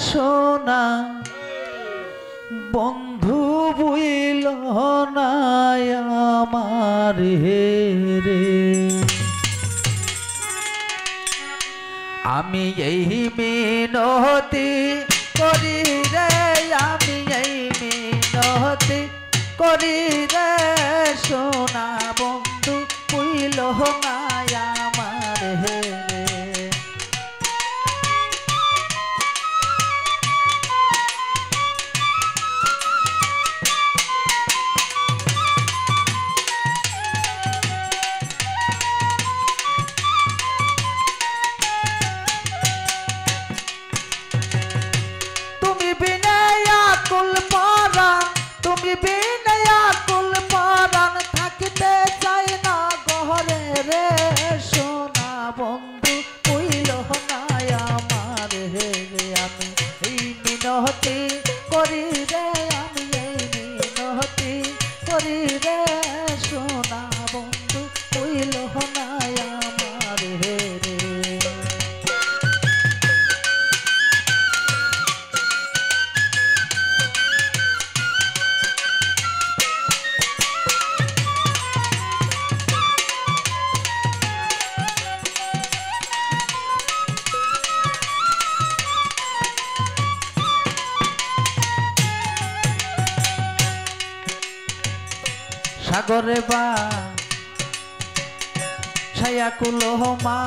সোনা বন্ধু বুইল না আমার রে আমি এই মিনতি করি রে আমি এই মিনতি করি রে সোনা বন্ধু বুইল না আমার রে সাগরে বা ছায়াকুল মা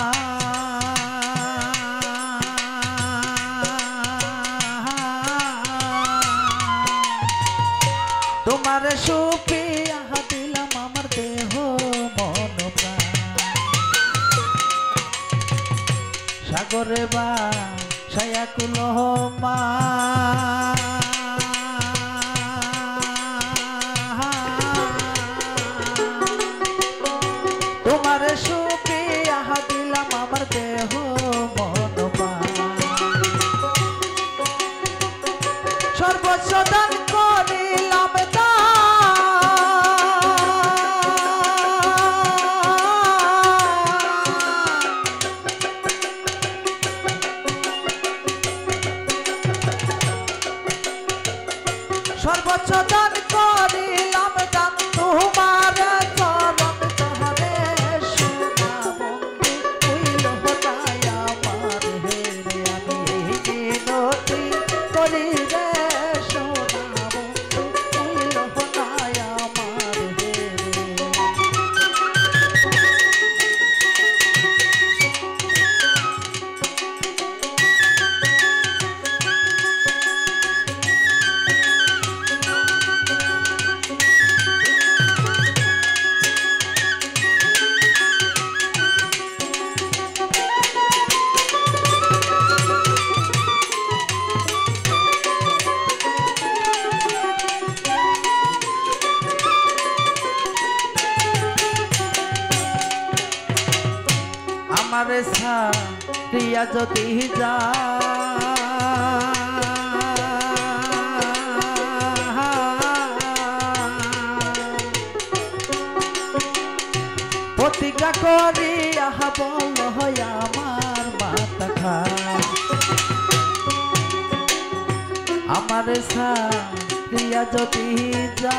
তোমার সুপিয়া দিলাম আমার দেহ মন প্রাণ সাগরে বা ছায়াকুল মা সর্বসদান করিলাম সর্বসদান করিলাম দান তোমার চরণ তহরে সোনা বন্ধু হইল নাই আমার হে আমি মিনতি করি রে আমারে সারিয়া যদি যা প্রতিজ্ঞা করিয়া বল আমার মাথা খা আমারে সারিয়া যদি যা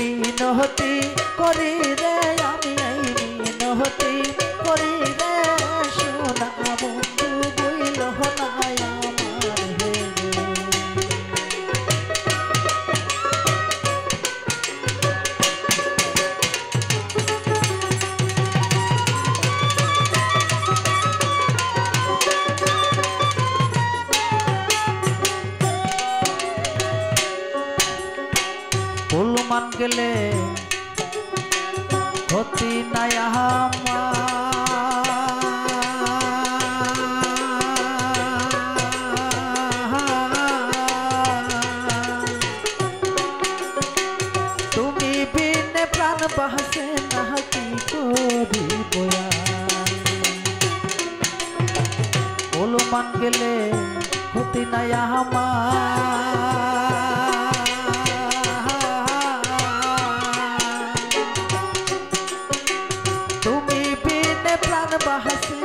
মিনতি করি রে আমি এই মিনতি করি রে সোনা বন্ধু বইল নাই আমার হে ফুল মান গেলে ক্ষতি নাই আমার। তুমি বিনে প্রাণ বাসে না কি করিব ওলমান গেলে ক্ষতি নাই আমার। তুমি বিনে প্রাণ বাসে